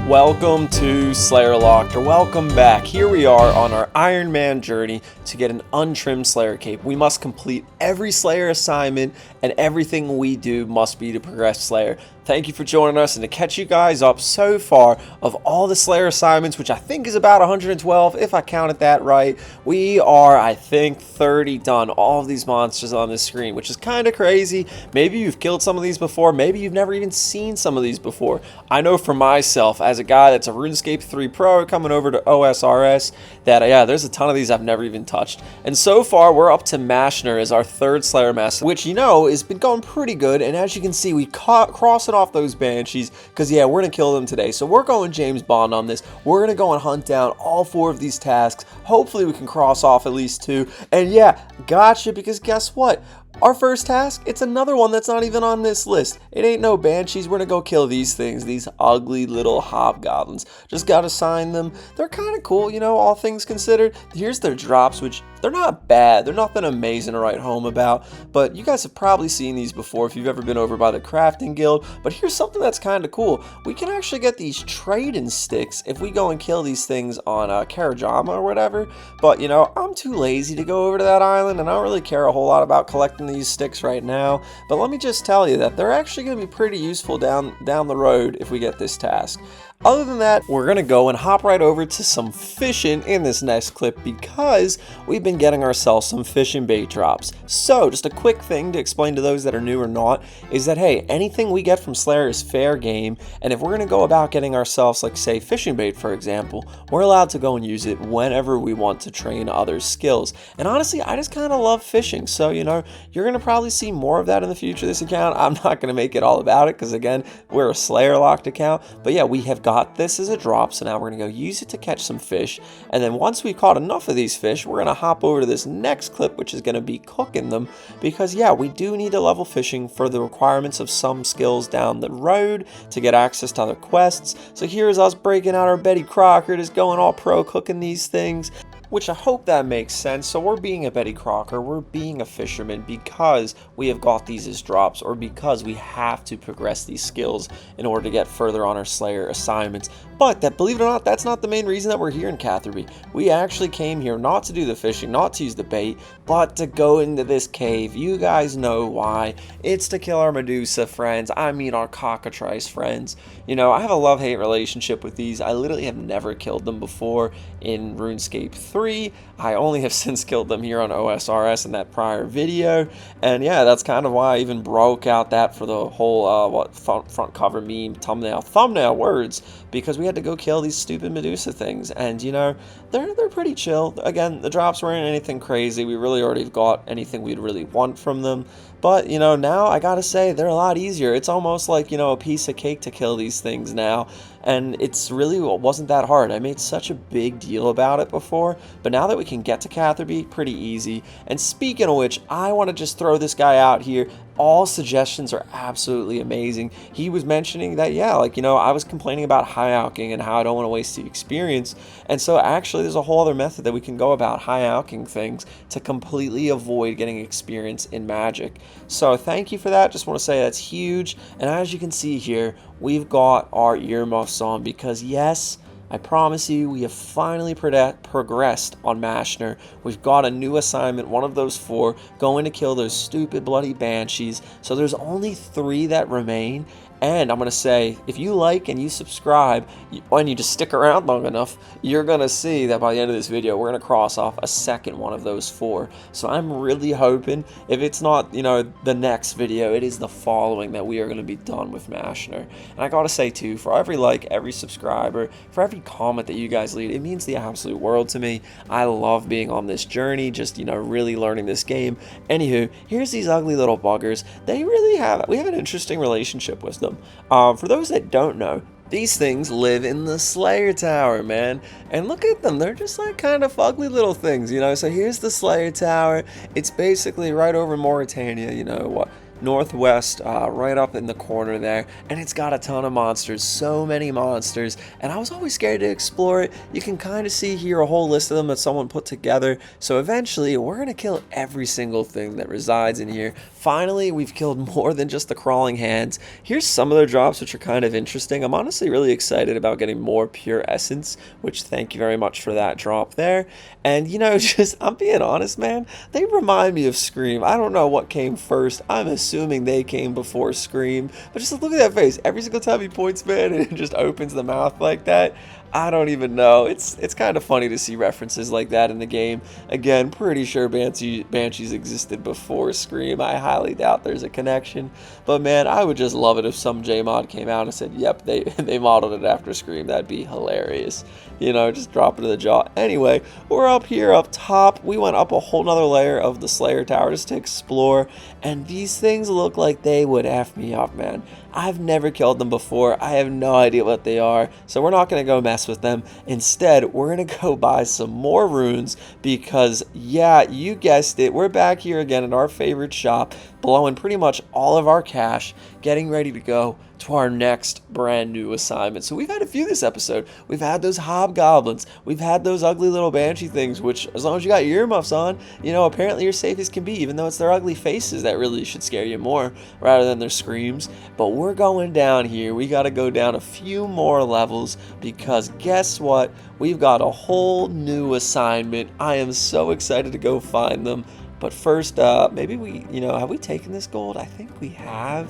Welcome to SlayerLOCKED, or welcome back. Here we are on our Ironman journey to get an untrimmed Slayer cape. We must complete every Slayer assignment, and everything we do must be to progress Slayer. Thank you for joining us, and to catch you guys up so far of all the Slayer assignments, which I think is about 112, if I counted that right, we are, I think, 30 done. All of these monsters on this screen, which is kind of crazy. Maybe you've killed some of these before. Maybe you've never even seen some of these before. I know for myself, as a guy that's a RuneScape 3 Pro coming over to OSRS, that, yeah, there's a ton of these I've never even touched. And so far, we're up to Mashner as our third Slayer master, which, you know, has been going pretty good. And as you can see, we crossing off those banshees because, yeah, we're gonna kill them today. So we're going James Bond on this. We're gonna go and hunt down all 4 of these tasks. Hopefully we can cross off at least 2. And yeah, gotcha, because guess what? Our first task, it's another one that's not even on this list. It ain't no banshees. We're gonna go kill these things, these ugly little hobgoblins. Just gotta sign them. They're kind of cool, you know, all things considered. Here's their drops, which they're not bad. They're nothing amazing to write home about, but you guys have probably seen these before if you've ever been over by the crafting guild. But here's something that's kind of cool. We can actually get these trading sticks if we go and kill these things on Karajama or whatever. But, you know, I'm too lazy to go over to that island, and I don't really care a whole lot about collecting these sticks right now. But let me just tell you that they're actually going to be pretty useful down the road if we get this task. Other than that, we're going to go and hop right over to some fishing in this next clip because we've been getting ourselves some fishing bait drops. So just a quick thing to explain to those that are new or not is that, hey, anything we get from Slayer is fair game, and if we're going to go about getting ourselves, like, say, fishing bait, for example, we're allowed to go and use it whenever we want to train others' skills. And honestly, I just kind of love fishing, so, you know, you're going to probably see more of that in the future, this account. I'm not going to make it all about it because, again, we're a SlayerLOCKED account, but yeah, we have got this as a drop, so now we're gonna go use it to catch some fish, and then once we've caught enough of these fish, we're gonna hop over to this next clip, which is gonna be cooking them, because yeah, we do need to level fishing for the requirements of some skills down the road to get access to other quests. So here's us breaking out our Betty Crocker, just going all pro cooking these things, which I hope that makes sense. So we're being a Betty Crocker, we're being a fisherman because we have got these as drops, or because we have to progress these skills in order to get further on our Slayer assignments. But that, believe it or not, that's not the main reason that we're here in Catherby. We actually came here not to do the fishing, not to use the bait, but to go into this cave. You guys know why. It's to kill our Medusa friends. I mean our cockatrice friends. You know, I have a love-hate relationship with these. I literally have never killed them before in RuneScape 3. I only have since killed them here on OSRS in that prior video. And yeah, that's kind of why I even broke out that for the whole front cover meme, thumbnail words, because we had to go kill these stupid Medusa things. And you know, they're pretty chill. Again, the drops weren't anything crazy. We really already got anything we'd really want from them. But, you know, now I gotta say, they're a lot easier. It's almost like, you know, a piece of cake to kill these things now. And it's really wasn't that hard. I made such a big deal about it before. But now that we can get to Catherby, pretty easy. And speaking of which, I want to just throw this guy out here. All suggestions are absolutely amazing. He was mentioning that, yeah, like, you know, I was complaining about high-alking and how I don't want to waste the experience. And so actually there's a whole other method that we can go about high-alking things to completely avoid getting experience in Magic. So thank you for that. Just want to say that's huge. And as you can see here, we've got our earmuffs on because, yes, I promise you, we have finally progressed on Mashner. We've got a new assignment, one of those 4, going to kill those stupid bloody banshees. So there's only 3 that remain. And I'm going to say, if you like and you subscribe, and you just stick around long enough, you're going to see that by the end of this video, we're going to cross off a second one of those 4. So I'm really hoping, if it's not, you know, the next video, it is the following that we are going to be done with Mashner. And I got to say, too, for every like, every subscriber, for every comment that you guys leave, it means the absolute world to me. I love being on this journey, just, you know, really learning this game. Anywho, here's these ugly little buggers. We have an interesting relationship with them. For those that don't know, these things live in the Slayer Tower, man. And look at them. They're just like kind of ugly little things, you know. So here's the Slayer Tower. It's basically right over Mauritania, you know, what, northwest, right up in the corner there, and it's got a ton of monsters, so many monsters, and I was always scared to explore it. You can kind of see here a whole list of them that someone put together, so eventually we're going to kill every single thing that resides in here. Finally, we've killed more than just the crawling hands. Here's some of their drops, which are kind of interesting. I'm honestly really excited about getting more pure essence, which thank you very much for that drop there. And you know, just, I'm being honest, man, they remind me of Scream. I don't know what came first. I'm assuming they came before Scream, but just look at that face. Every single time he points, man, and it just opens the mouth like that. I don't even know. It's kind of funny to see references like that in the game. Again, pretty sure Banshees existed before Scream. I highly doubt there's a connection. But man, I would just love it if some JMod came out and said, yep, they modeled it after Scream. That'd be hilarious. You know, just drop it to the jaw. Anyway, we're up here up top. We went up a whole nother layer of the Slayer Tower just to explore. And these things look like they would F me up, man. I've never killed them before. I have no idea what they are, so we're not going to go mess with them. Instead, we're going to go buy some more runes because, yeah, you guessed it, we're back here again at our favorite shop, blowing pretty much all of our cash, getting ready to go to our next brand new assignment. So we've had a few this episode. We've had those hobgoblins. We've had those ugly little banshee things, which as long as you got your earmuffs on, you know, apparently you're safe as can be, even though it's their ugly faces that really should scare you more rather than their screams. But we're going down here. We got to go down a few more levels because guess what? We've got a whole new assignment. I am so excited to go find them. But first, maybe we, you know, have we taken this gold? I think we have.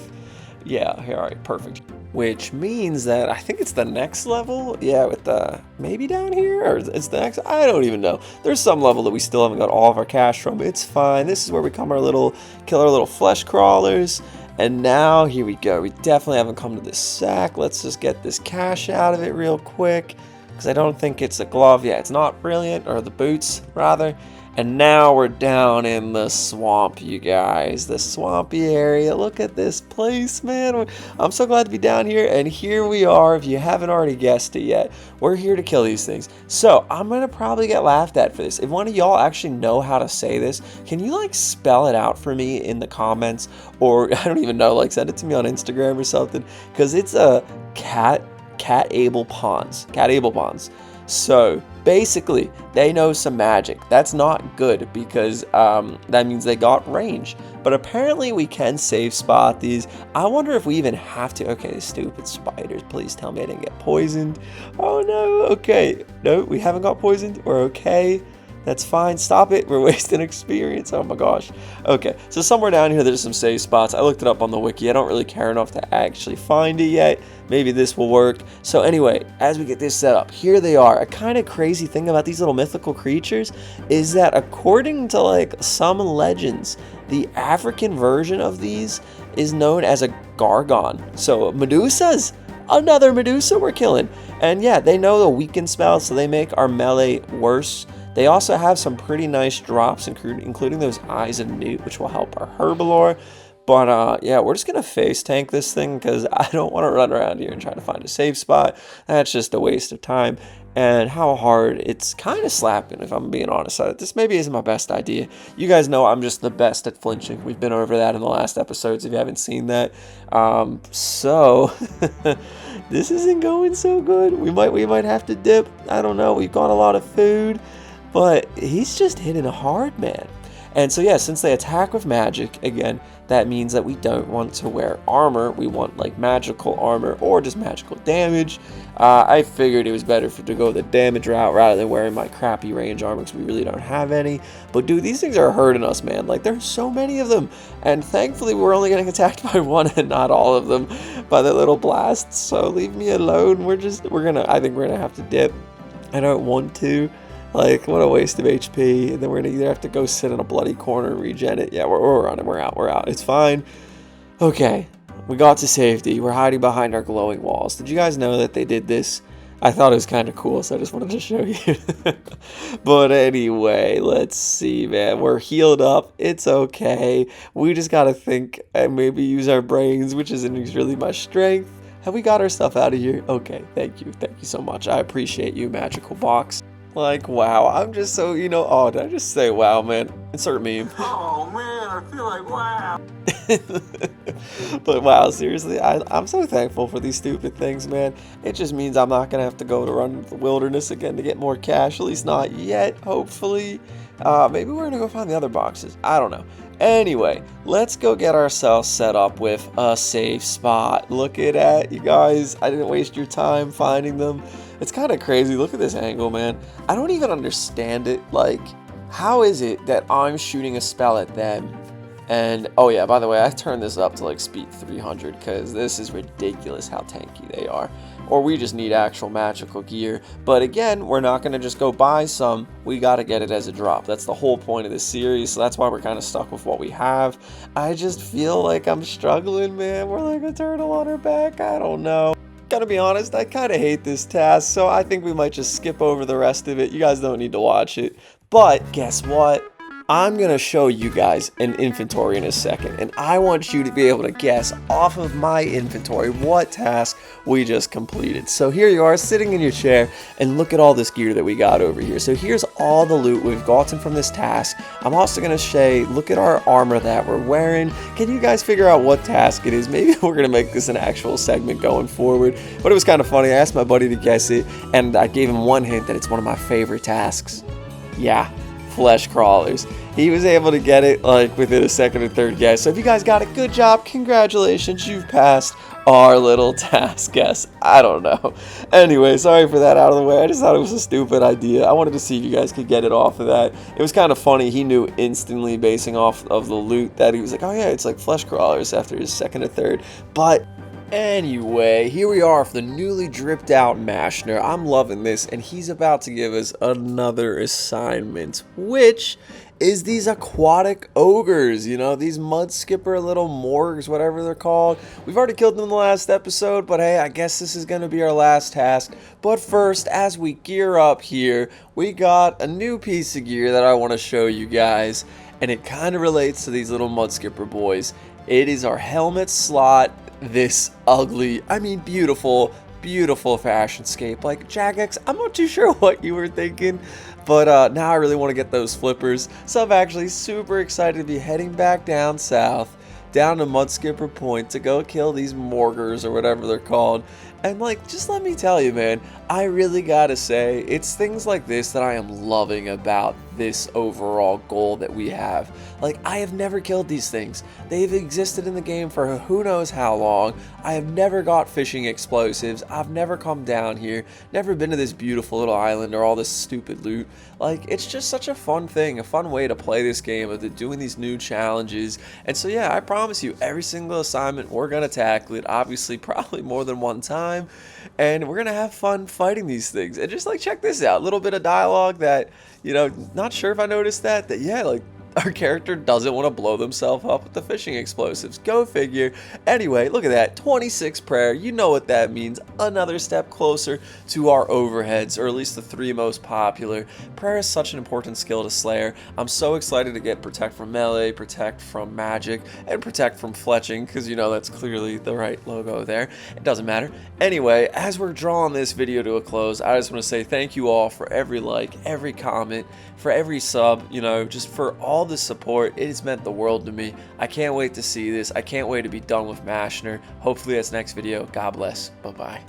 Yeah, here, all right, perfect. Which means that I think it's the next level. Yeah, with the, maybe down here, or it's the next, I don't even know. There's some level that we still haven't got all of our cash from. It's fine. This is where we kill our little flesh crawlers. And now, here we go. We definitely haven't come to this sack. Let's just get this cash out of it real quick. Because I don't think it's a glove. Yeah, it's not brilliant, or the boots, rather. And now we're down in the swamp, you guys. The swampy area. Look at this place, man. I'm so glad to be down here. And here we are, if you haven't already guessed it yet. We're here to kill these things. So, I'm going to probably get laughed at for this. If one of y'all actually know how to say this, can you, like, spell it out for me in the comments? Or, I don't even know, like, send it to me on Instagram or something. Because it's a catablepons. So, basically, they know some magic. That's not good because that means they got range. But apparently we can safe spot these. I wonder if we even have to. Okay, stupid spiders. Please tell me I didn't get poisoned. Oh no. Okay. No, we haven't got poisoned. We're okay. That's fine. Stop it. We're wasting experience. Oh my gosh. Okay, so somewhere down here there's some safe spots. I looked it up on the wiki. I don't really care enough to actually find it yet. Maybe this will work. So anyway, as we get this set up, here they are. A kind of crazy thing about these little mythical creatures is that according to like some legends, the African version of these is known as a gargon. So Medusas, another Medusa we're killing. And yeah, they know the weaken spell, so they make our melee worse. They also have some pretty nice drops, including those Eyes of Newt, which will help our Herbalore. But yeah, we're just going to face tank this thing because I don't want to run around here and try to find a safe spot. That's just a waste of time. And how hard, it's kind of slapping if I'm being honest. This maybe isn't my best idea. You guys know I'm just the best at flinching. We've been over that in the last episodes if you haven't seen that. So this isn't going so good. We might have to dip. I don't know. We've got a lot of food. But he's just hitting hard, man. And so yeah, since they attack with magic, again, that means that we don't want to wear armor. We want like magical armor or just magical damage. I figured it was better to go the damage route rather than wearing my crappy range armor because we really don't have any. But dude, these things are hurting us, man. Like there's so many of them. And thankfully we're only getting attacked by one and not all of them by the little blasts. So leave me alone. I think we're gonna have to dip. I don't want to. Like, what a waste of HP. And then we're going to either have to go sit in a bloody corner and regen it. Yeah, we're on it. We're out. It's fine. Okay. We got to safety. We're hiding behind our glowing walls. Did you guys know that they did this? I thought it was kind of cool, so I just wanted to show you. But anyway, let's see, man. We're healed up. It's okay. We just got to think and maybe use our brains, which isn't really my strength. Have we got our stuff out of here? Okay, thank you. Thank you so much. I appreciate you, magical box. Like, wow. I'm just so, oh, did I just say wow, man? Insert meme. Oh man, I feel like wow. But wow, seriously, I'm so thankful for these stupid things, man. It just means I'm not gonna have to go to run the wilderness again to get more cash, at least not yet, hopefully. Maybe we're gonna go find the other boxes. I don't know. Anyway, let's go get ourselves set up with a safe spot. Look at that, you guys. I didn't waste your time finding them. It's kind of crazy. Look at this angle, man. I don't even understand it. Like, how is it that I'm shooting a spell at them? And, oh yeah, by the way, I turned this up to like speed 300 because this is ridiculous how tanky they are. Or we just need actual magical gear. But again, we're not going to just go buy some. We got to get it as a drop. That's the whole point of this series. So that's why we're kind of stuck with what we have. I just feel like I'm struggling, man. We're like a turtle on her back. I don't know. Gotta be honest, I kind of hate this task. So I think we might just skip over the rest of it. You guys don't need to watch it. But guess what? I'm going to show you guys an inventory in a second, and I want you to be able to guess off of my inventory what task we just completed. So here you are sitting in your chair, and look at all this gear that we got over here. So here's all the loot we've gotten from this task. I'm also going to say, look at our armor that we're wearing. Can you guys figure out what task it is? Maybe we're going to make this an actual segment going forward, but it was kind of funny. I asked my buddy to guess it, and I gave him one hint that it's one of my favorite tasks. Yeah. Flesh crawlers. He was able to get it like within a second or third guess. So if you guys got a good job, congratulations, you've passed our little task guess. I don't know. Anyway, sorry for that out of the way. I just thought it was a stupid idea. I wanted to see if you guys could get it off of that. It was kind of funny. He knew instantly basing off of the loot that he was like, oh yeah, it's like flesh crawlers after his second or third. But anyway, here we are for the newly dripped out Mashner. I'm loving this, and he's about to give us another assignment, which is these aquatic ogres, these mud skipper little morgs, whatever they're called. We've already killed them in the last episode, but hey, I guess this is going to be our last task. But first, as we gear up here, we got a new piece of gear that I want to show you guys, and it kind of relates to these little mud skipper boys. It is our helmet slot. This ugly, beautiful fashionscape. Like, Jagex, I'm not too sure what you were thinking, but now I really want to get those flippers. So I'm actually super excited to be heading back down south, down to Mudskipper Point to go kill these morgers or whatever they're called. And like, just let me tell you, man, I really gotta say, it's things like this that I am loving about this overall goal that we have. Like, I have never killed these things. They've existed in the game for who knows how long. I have never got fishing explosives. I've never come down here, never been to this beautiful little island or all this stupid loot. Like, it's just such a fun thing, a fun way to play this game of doing these new challenges. And so yeah, I promise you, every single assignment, we're gonna tackle it, obviously probably more than one time, and we're gonna have fun fighting these things. And just like, check this out, a little bit of dialogue that, not sure if I noticed that yeah, like, our character doesn't want to blow themselves up with the fishing explosives. Go figure. Anyway, look at that. 26 prayer. You know what that means. Another step closer to our overheads, or at least the 3 most popular. Prayer is such an important skill to Slayer. I'm so excited to get protect from melee, protect from magic, and protect from fletching, because that's clearly the right logo there. It doesn't matter. Anyway, as we're drawing this video to a close, I just want to say thank you all for every like, every comment, for every sub, just for all the support. It has meant the world to me. I can't wait to see this. I can't wait to be done with Mashner. Hopefully that's next video. God bless. Bye-bye.